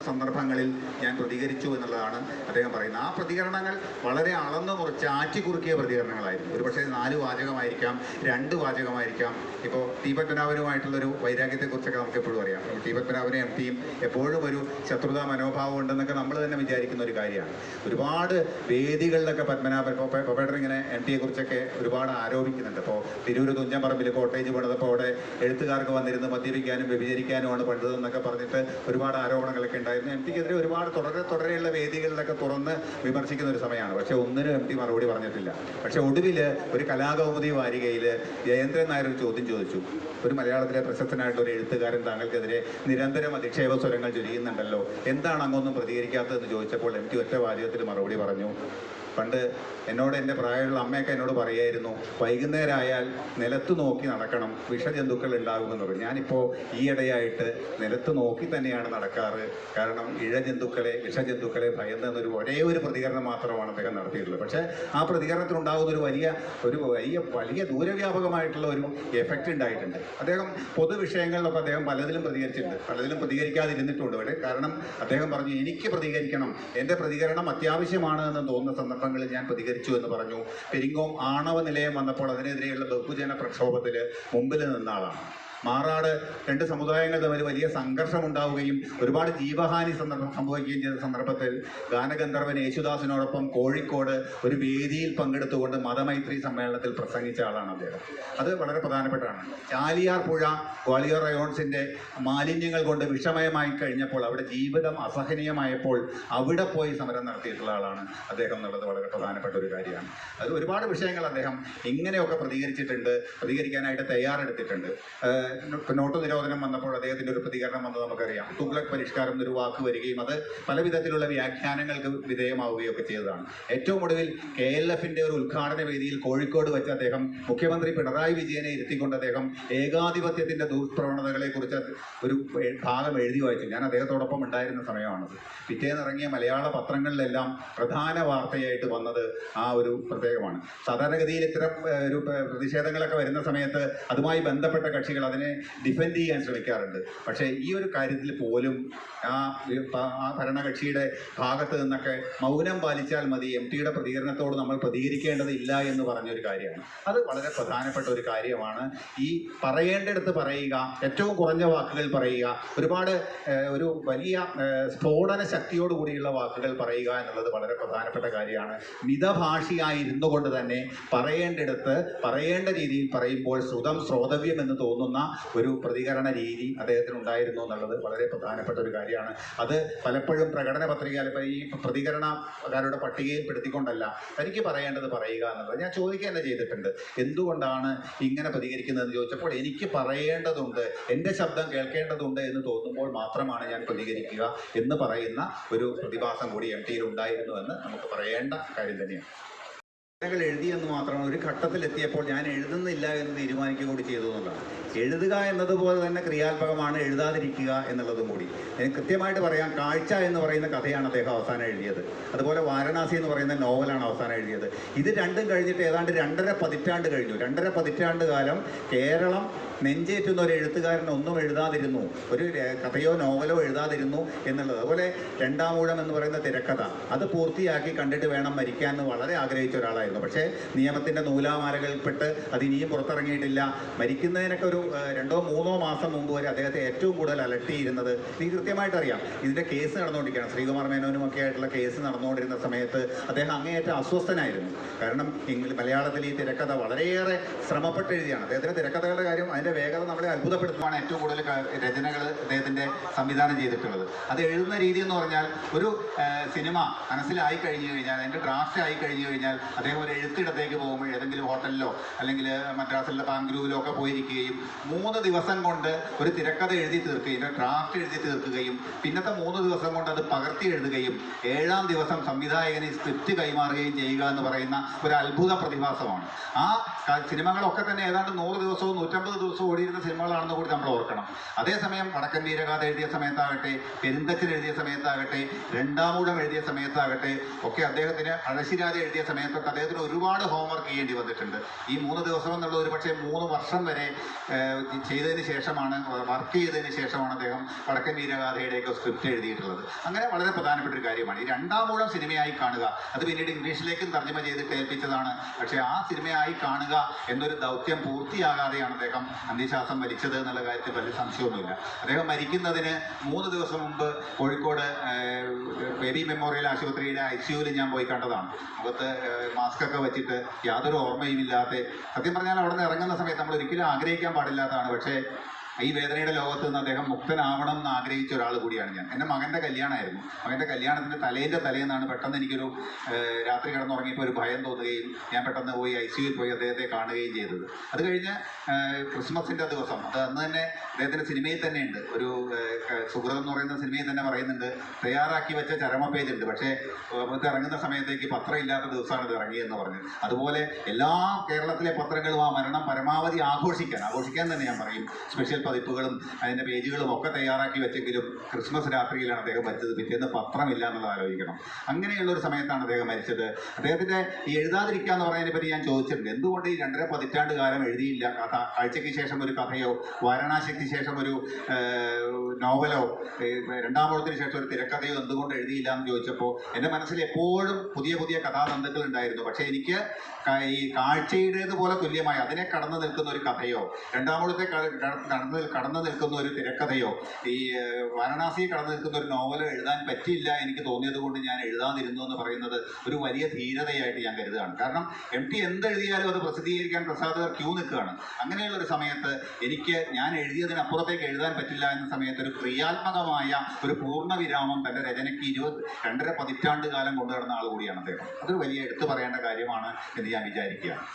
സന്ദർഭങ്ങളിൽ ഞാൻ പ്രതികരിച്ചു എന്നുള്ളതാണ് അദ്ദേഹം പറയുന്നത്. ആ പ്രതികരണങ്ങൾ വളരെ അളന്നു മുറിച്ച് ആറ്റിക്കുറുക്കിയ പ്രതികരണങ്ങളായിരുന്നു. ഒരുപക്ഷെ 4 വാചകമായിരിക്കാം, 2 വാചകമായിരിക്കാം. ഇപ്പോൾ ടി പത്മനാഭനുമായിട്ടുള്ളൊരു വൈരാഗ്യത്തെക്കുറിച്ചൊക്കെ നമുക്ക് എപ്പോഴും അറിയാം. ടി പത്മനാഭനെ എം പിയും എപ്പോഴും ഒരു ശത്രുതാ മനോഭാവം ഉണ്ടെന്നൊക്കെ നമ്മൾ തന്നെ വിചാരിക്കുന്ന ഒരു കാര്യമാണ്. ഒരുപാട് വേദികളിലൊക്കെ പപ്പേട്ടൻ ഇങ്ങനെ എം ടിയെ കുറിച്ചൊക്കെ ഒരുപാട് ആരോപിക്കുന്നുണ്ട്. ഇപ്പോൾ തിരൂർ തുഞ്ചൻപറമ്പിൽ കോട്ടേജ് പണിതപ്പോൾ അവിടെ എഴുത്തുകാർക്ക് വന്നിരുന്ന് മദ്യപിക്കാനും വ്യഭിചരിക്കാനുമാണ് പണിതതെന്നൊക്കെ പറഞ്ഞിട്ട് ഒരുപാട് ആരോപണങ്ങളൊക്കെ ഉണ്ടായിരുന്നു. എം പിക്കെതിരെ ഒരുപാട് തുടരെയുള്ള വേദികളിലൊക്കെ തുറന്ന് വിമർശിക്കുന്ന ഒരു സമയമാണ്. പക്ഷേ ഒന്നിനും എം ടി മറുപടി പറഞ്ഞിട്ടില്ല. പക്ഷെ ഒടുവിൽ ഒരു കലാകൗമുദി വാരികയിൽ ജയേന്ദ്രൻ നായർ ഒരു ചോദ്യം ചോദിച്ചു. ഒരു മലയാളത്തിലെ പ്രശസ്തനായിട്ടുള്ള ഒരു എഴുത്തുകാരൻ താങ്കൾക്കെതിരെ നിരന്തരം അധിക്ഷേപ സ്വരങ്ങൾ ചൊരിയുന്നുണ്ടല്ലോ, എന്താണ് അങ്ങൊന്നും പ്രതികരിക്കാത്തതെന്ന് ചോദിച്ചപ്പോൾ എം ടി ഒറ്റ വാചകത്തിൽ മറുപടി പറഞ്ഞു. പണ്ട് എന്നോട് എൻ്റെ പ്രായമുള്ള അമ്മയൊക്കെ എന്നോട് പറയായിരുന്നു, വൈകുന്നേരമായാൽ നിലത്ത് നോക്കി നടക്കണം, വിഷജന്തുക്കൾ ഉണ്ടാകുമെന്ന് പറയും. ഞാനിപ്പോൾ ഈയിടെയായിട്ട് നിലത്ത് നോക്കി തന്നെയാണ് നടക്കാറ്. കാരണം വിഷജന്തുക്കളെ ഭയന്നൊരു ഒരേ ഒരു പ്രതികരണം മാത്രമാണ് അദ്ദേഹം നടത്തിയിട്ടുള്ളത്. പക്ഷേ ആ പ്രതികരണത്തിനുണ്ടാകുന്ന വലിയ ദൂരവ്യാപകമായിട്ടുള്ള ഒരു എഫക്റ്റ് ഉണ്ടായിട്ടുണ്ട്. അദ്ദേഹം പൊതുവിഷയങ്ങളിലൊക്കെ അദ്ദേഹം പലതിലും പ്രതികരിച്ചിട്ടുണ്ട്, പലതിലും പ്രതികരിക്കാതിരുന്നിട്ടുണ്ട്. കാരണം അദ്ദേഹം പറഞ്ഞു, എനിക്ക് പ്രതികരിക്കണം, എൻ്റെ പ്രതികരണം അത്യാവശ്യമാണ് എന്ന് തോന്നുന്ന സന്ദർഭങ്ങളിൽ ഞാൻ പ്രതികരിച്ചു എന്ന് പറഞ്ഞു. പെരിങ്ങോം ആണവ നിലയം വന്നപ്പോൾ അതിനെതിരെയുള്ള ബഹുജന പ്രക്ഷോഭത്തിൽ മുമ്പിൽ നിന്ന ആളാണ്. മാറാട് 2 സമുദായങ്ങൾ തമ്മിൽ വലിയ സംഘർഷമുണ്ടാവുകയും ഒരുപാട് ജീവഹാനി സംഭവിക്കുകയും ചെയ്ത സന്ദർഭത്തിൽ ഗാനഗന്ധർവൻ യേശുദാസിനോടൊപ്പം കോഴിക്കോട് ഒരു വേദിയിൽ പങ്കെടുത്തുകൊണ്ട് മതമൈത്രി സമ്മേളനത്തിൽ പ്രസംഗിച്ച ആളാണ് അദ്ദേഹം. അത് വളരെ പ്രധാനപ്പെട്ടാണ്. ചാലിയാർ പുഴ ഗ്വാളിയർ റയോൺസിൻ്റെ മാലിന്യങ്ങൾ കൊണ്ട് വിഷമയമായി കഴിഞ്ഞപ്പോൾ, അവിടെ ജീവിതം അസഹനീയമായപ്പോൾ അവിടെ പോയി സമരം നടത്തിയിട്ടുള്ള ആളാണ് അദ്ദേഹം എന്നുള്ളത് വളരെ പ്രധാനപ്പെട്ട ഒരു കാര്യമാണ്. അത് ഒരുപാട് വിഷയങ്ങൾ അദ്ദേഹം ഇങ്ങനെയൊക്കെ പ്രതികരിക്കാനായിട്ട് തയ്യാറെടുത്തിട്ടുണ്ട്. നോട്ട് നിരോധനം വന്നപ്പോൾ അദ്ദേഹത്തിൻ്റെ ഒരു പ്രതികരണം വന്നത് നമുക്കറിയാം. തുഗ്ലക് പരിഷ്കാരം എന്നൊരു വാക്ക് വരികയും അത് പല വിധത്തിലുള്ള വ്യാഖ്യാനങ്ങൾക്ക് വിധേയമാവുകയൊക്കെ ചെയ്തതാണ്. ഏറ്റവും ഒടുവിൽ KLF-ന്റെ ഒരു ഉദ്ഘാടന വേദിയിൽ കോഴിക്കോട് വെച്ച് അദ്ദേഹം മുഖ്യമന്ത്രി പിണറായി വിജയനെ ഇരുത്തിക്കൊണ്ട് അദ്ദേഹം ഏകാധിപത്യത്തിൻ്റെ ദുഷ്പ്രവണതകളെക്കുറിച്ച് ഒരു ഭാഗം എഴുതി വായിച്ചു. ഞാൻ അദ്ദേഹത്തോടൊപ്പം ഉണ്ടായിരുന്ന സമയമാണത്. പിറ്റേന്നിറങ്ങിയ മലയാള പത്രങ്ങളിലെല്ലാം പ്രധാന വാർത്തയായിട്ട് വന്നത് ആ ഒരു പ്രത്യേകമാണ്. സാധാരണഗതിയിൽ ഇത്തരം ഒരു പ്രതിഷേധങ്ങളൊക്കെ വരുന്ന സമയത്ത് അതുമായി ബന്ധപ്പെട്ട കക്ഷികൾ അതിനെ ഡിഫെൻഡ് ചെയ്യാൻ ശ്രമിക്കാറുണ്ട്. പക്ഷേ ഈ ഒരു കാര്യത്തിൽ പോലും ആ ഭരണകക്ഷിയുടെ ഭാഗത്ത് നിന്നൊക്കെ മൗനം പാലിച്ചാൽ മതി, എം ടിയുടെ പ്രതികരണത്തോട് നമ്മൾ പ്രതികരിക്കേണ്ടതില്ല എന്ന് പറഞ്ഞൊരു കാര്യമാണ്. അത് വളരെ പ്രധാനപ്പെട്ട ഒരു കാര്യമാണ്. ഈ പറയേണ്ടടുത്ത് പറയുക, ഏറ്റവും കുറഞ്ഞ വാക്കുകൾ പറയുക, ഒരുപാട് ഒരു വലിയ സ്ഫോടന ശക്തിയോടുകൂടിയുള്ള വാക്കുകൾ പറയുക എന്നുള്ളത് വളരെ പ്രധാനപ്പെട്ട കാര്യമാണ്. മിതഭാഷിയായിരുന്നു കൊണ്ട് തന്നെ പറയേണ്ടടുത്ത് പറയേണ്ട രീതിയിൽ പറയുമ്പോൾ ശ്രോതവ്യം എന്ന് തോന്നുന്ന ഒരു പ്രതികരണ രീതി അദ്ദേഹത്തിനുണ്ടായിരുന്നു എന്നുള്ളത് വളരെ പ്രധാനപ്പെട്ട ഒരു കാര്യമാണ്. അത് പലപ്പോഴും പ്രകടന പത്രിക ഈ പ്രതികരണക്കാരുടെ പട്ടികയിൽ പെടുത്തിക്കൊണ്ടല്ല, തനിക്ക് പറയേണ്ടത് പറയുക എന്നുള്ളത്. ഞാൻ ചോദിക്കുക തന്നെ ചെയ്തിട്ടുണ്ട്, എന്തുകൊണ്ടാണ് ഇങ്ങനെ പ്രതികരിക്കുന്നതെന്ന് ചോദിച്ചപ്പോൾ എനിക്ക് പറയേണ്ടതുണ്ട്, എൻ്റെ ശബ്ദം കേൾക്കേണ്ടതുണ്ട് എന്ന് തോന്നുമ്പോൾ മാത്രമാണ് ഞാൻ പ്രതികരിക്കുക എന്ന് പറയുന്ന ഒരു പ്രതിഭാസം കൂടി എം ടിയിൽ ഉണ്ടായിരുന്നു എന്ന് നമുക്ക് പറയേണ്ട കാര്യം തന്നെയാണ്. എഴുതിയെന്ന് മാത്രമാണ്. ഒരു ഘട്ടത്തിലെത്തിയപ്പോൾ ഞാൻ എഴുതുന്നില്ല എന്ന് തീരുമാനിക്കുക കൂടി ചെയ്തു എന്നുള്ളതാണ്. എഴുതുക എന്നതുപോലെ തന്നെ ക്രിയാത്മകമാണ് എഴുതാതിരിക്കുക എന്നുള്ളതും കൂടി. കൃത്യമായിട്ട് പറയാം, കാഴ്ച എന്ന് പറയുന്ന കഥയാണ് അദ്ദേഹം അവസാനം എഴുതിയത്. അതുപോലെ വാരണാസി എന്ന് പറയുന്ന നോവലാണ് അവസാനം എഴുതിയത്. ഇത് രണ്ടും കഴിഞ്ഞിട്ട് ഏതാണ്ട് 2.5 പതിറ്റാണ്ട് കഴിഞ്ഞു. 2.5 പതിറ്റാണ്ട് കാലം കേരളം നെഞ്ചേറ്റുന്ന ഒരു എഴുത്തുകാരൻ ഒന്നും എഴുതാതിരുന്നു, ഒരു കഥയോ നോവലോ എഴുതാതിരുന്നു എന്നുള്ളത്. അതുപോലെ 2-ാം ഊഴം എന്ന് പറയുന്ന തിരക്കഥ അത് പൂർത്തിയാക്കി കണ്ടിട്ട് വേണം മരിക്കാൻ എന്ന് വളരെ ആഗ്രഹിച്ച ഒരാളായിരുന്നു. പക്ഷേ നിയമത്തിൻ്റെ നൂലാമാലകൾപ്പെട്ട് അതിനിയും പുറത്തിറങ്ങിയിട്ടില്ല. മരിക്കുന്നതിനൊക്കെ ഒരു 2-3 മാസം മുമ്പ് വരെ അദ്ദേഹത്തെ ഏറ്റവും കൂടുതൽ അലട്ടിയിരുന്നത് എനിക്ക് കൃത്യമായിട്ട് അറിയാം. ഇതിൻ്റെ കേസ് നടന്നുകൊണ്ടിരിക്കുകയാണ്. ശ്രീകുമാർ മേനോനുമൊക്കെ ആയിട്ടുള്ള കേസ് നടന്നുകൊണ്ടിരുന്ന സമയത്ത് അദ്ദേഹം അങ്ങേയറ്റം അസ്വസ്ഥനായിരുന്നു. കാരണം മലയാളത്തിൽ ഈ തിരക്കഥ വളരെയേറെ ശ്രമപ്പെട്ട് എഴുതിയാണ്. അദ്ദേഹത്തിൻ്റെ തിരക്കഥകളുടെ കാര്യം, അതിൻ്റെ വേഗത നമ്മളെ അത്ഭുതപ്പെടുത്തുന്നതാണ്. ഏറ്റവും കൂടുതൽ രചനകൾ അദ്ദേഹത്തിൻ്റെ സംവിധാനം ചെയ്തിട്ടുള്ളത്. അത് എഴുതുന്ന രീതി എന്ന് പറഞ്ഞാൽ, ഒരു സിനിമ മനസ്സിലായി കഴിഞ്ഞു കഴിഞ്ഞാൽ, അതിൻ്റെ ഡ്രാഫ്റ്റ് ആയി കഴിഞ്ഞു കഴിഞ്ഞാൽ അദ്ദേഹം ഒരു എഴുത്തിടത്തേക്ക് പോകുമ്പോൾ ഏതെങ്കിലും ഹോട്ടലിലോ അല്ലെങ്കിൽ മദ്രാസിലെ ബാംഗ്ലൂരിലോ ഒക്കെ പോയിരിക്കുകയും 3 ദിവസം കൊണ്ട് ഒരു തിരക്കഥ എഴുതി തീർക്കുകയും ഡ്രാഫ്റ്റ് എഴുതി തീർക്കുകയും പിന്നത്തെ 3 ദിവസം കൊണ്ട് അത് പകർത്തി എഴുതുകയും 7-ാം ദിവസം സംവിധായകന് സ്ക്രിപ്റ്റ് കൈമാറുകയും ചെയ്യുക എന്ന് പറയുന്ന ഒരു അത്ഭുത പ്രതിഭാസമാണ്. ആ സിനിമകളൊക്കെ തന്നെ ഏതാണ്ട് 100 ദിവസവും 150 ദിവസവും ഓടിയിരുന്ന സിനിമകളാണെന്ന് കൂടി നമ്മൾ ഓർക്കണം. അതേസമയം വടക്കൻ വീരഗാഥ എഴുതിയ സമയത്താകട്ടെ, പെരുന്തച്ചൻ എഴുതിയ സമയത്താകട്ടെ, രണ്ടാമൂഴം എഴുതിയ സമയത്താകട്ടെ ഒക്കെ അദ്ദേഹത്തിന് പഴശ്ശിരാജ എഴുതിയ സമയത്തൊക്കെ അദ്ദേഹത്തിന് ഒരുപാട് ഹോംവർക്ക് ചെയ്യേണ്ടി വന്നിട്ടുണ്ട്. ഈ 3 ദിവസം എന്നുള്ള ഒരു പക്ഷേ 3 വർഷം വരെ ചെയ്തതിന് ശേഷമാണ്, വർക്ക് ചെയ്തതിന് ശേഷമാണ് അദ്ദേഹം വടക്കൻ വീരഗാഥയുടെയൊക്കെ സ്ക്രിപ്റ്റ് എഴുതിയിട്ടുള്ളത്. അങ്ങനെ വളരെ പ്രധാനപ്പെട്ട ഒരു കാര്യമാണ് ഈ രണ്ടാമൂഴം സിനിമയായി കാണുക. അത് പിന്നീട് ഇംഗ്ലീഷിലേക്കും തർജ്ജമ ചെയ്ത് കേൾപ്പിച്ചതാണ്. പക്ഷേ ആ സിനിമയായി കാണുക എന്നൊരു ദൗത്യം പൂർത്തിയാകാതെയാണ് അദ്ദേഹം അന്ത്യശ്വാസം മരിച്ചത് എന്നുള്ള കാര്യത്തിൽ വലിയ സംശയമൊന്നുമില്ല. അദ്ദേഹം മരിക്കുന്നതിന് 3 ദിവസം മുമ്പ് കോഴിക്കോട് ബേബി മെമ്മോറിയൽ ആശുപത്രിയുടെ ICUവിൽ ഞാൻ പോയി കണ്ടതാണ്. മുഖത്ത് മാസ്കൊക്കെ വെച്ചിട്ട് യാതൊരു ഓർമ്മയുമില്ലാതെ, സത്യം പറഞ്ഞാൽ അവിടെ നിന്ന് ഇറങ്ങുന്ന സമയത്ത് നമ്മൾ ഒരിക്കലും ആഗ്രഹിക്കാൻ പാടില്ലാത്തതാണ്. പക്ഷേ ഈ വേദനയുടെ ലോകത്ത് നിന്ന് അദ്ദേഹം മുക്തനാവണം എന്ന് ആഗ്രഹിച്ച ഒരാൾ കൂടിയാണ് ഞാൻ. എൻ്റെ മകൻ്റെ കല്യാണമായിരുന്നു. മകൻ്റെ കല്യാണത്തിൻ്റെ തലേന്നാണ് പെട്ടെന്ന് എനിക്കൊരു രാത്രി കിടന്നുറങ്ങിയപ്പോൾ ഒരു ഭയം തോന്നുകയും ഞാൻ പെട്ടെന്ന് പോയി ICUവിൽ പോയി അദ്ദേഹത്തെ കാണുകയും ചെയ്തത്. അത് കഴിഞ്ഞ് ക്രിസ്മസിൻ്റെ ദിവസം, അത് അന്ന് തന്നെ അദ്ദേഹത്തിൻ്റെ സിനിമയിൽ തന്നെ ഉണ്ട്, ഒരു സുഹൃതം എന്ന് പറയുന്ന സിനിമയിൽ തന്നെ പറയുന്നുണ്ട്, തയ്യാറാക്കി വെച്ച ചരമ പേജ് ഉണ്ട്, പക്ഷേ ഇത് ഇറങ്ങുന്ന സമയത്തേക്ക് പത്രം ഇല്ലാത്ത ദിവസമാണ് ഇത് ഇറങ്ങിയെന്ന് പറഞ്ഞത്. അതുപോലെ എല്ലാ കേരളത്തിലെ പത്രങ്ങളും ആ മരണം പരമാവധി ആഘോഷിക്കാൻ തന്നെ ഞാൻ പറയും. സ്പെഷ്യൽ പതിപ്പുകളും അതിൻ്റെ പേജുകളും ഒക്കെ തയ്യാറാക്കി വെച്ചെങ്കിലും ക്രിസ്മസ് രാത്രിയിലാണ് അദ്ദേഹം മരിച്ചത്. പിറ്റേന്ന് പത്രമില്ല എന്നുള്ളത് ആലോചിക്കണം. അങ്ങനെയുള്ള ഒരു സമയത്താണ് അദ്ദേഹം മരിച്ചത്. അദ്ദേഹത്തിൻ്റെ ഈ എഴുതാതിരിക്കുക എന്ന് പറയുന്നതിനെ പറ്റി ഞാൻ ചോദിച്ചിട്ടുണ്ട്. എന്തുകൊണ്ട് ഈ 2.5 പതിറ്റാണ്ട് കാലം എഴുതിയില്ല കഥ? കാഴ്ചയ്ക്ക് ശേഷം ഒരു കഥയോ, വാരണാസിക്ക് ശേഷം ഒരു നോവലോ, രണ്ടാമൂഴത്തിന് ശേഷം ഒരു തിരക്കഥയോ എന്തുകൊണ്ട് എഴുതിയില്ല എന്ന് ചോദിച്ചപ്പോൾ എൻ്റെ മനസ്സിൽ എപ്പോഴും പുതിയ പുതിയ കഥാതന്തുക്കൾ ഉണ്ടായിരുന്നു. പക്ഷേ എനിക്ക് ഈ കാഴ്ചയുടേതുപോലെ തുല്യമായി അതിനെ കടന്നു നിൽക്കുന്ന ഒരു കഥയോ, രണ്ടാമൂഴത്തെ കടന്നു നിൽക്കുന്ന ഒരു തിരക്കഥയോ, ഈ വാരണാസിയിൽ കടന്നു നിൽക്കുന്ന ഒരു നോവലോ എഴുതാൻ പറ്റില്ല എനിക്ക് തോന്നിയത് കൊണ്ട് ഞാൻ എഴുതാതിരുന്നു എന്ന് പറയുന്നത് ഒരു വലിയ ധീരതയായിട്ട് ഞാൻ കരുതുകയാണ്. കാരണം MT എന്തെഴുതിയാലും അത് പ്രസിദ്ധീകരിക്കാൻ പ്രസാദകർ ക്യൂ നിൽക്കുകയാണ്. അങ്ങനെയുള്ള ഒരു സമയത്ത് ഞാൻ എഴുതിയതിനപ്പുറത്തേക്ക് എഴുതാൻ പറ്റില്ല എന്ന സമയത്ത് ഒരു ക്രിയാത്മകമായ ഒരു പൂർണ്ണവിരാമം തൻ്റെ രചനയ്ക്ക് 2.5 പതിറ്റാണ്ട് കാലം കൊണ്ടു നടന്ന ആൾ കൂടിയാണ് അദ്ദേഹം. അതൊരു വലിയ എടുത്തു പറയേണ്ട കാര്യമാണ് എന്ന് ഞാൻ വിചാരിക്കുകയാണ്.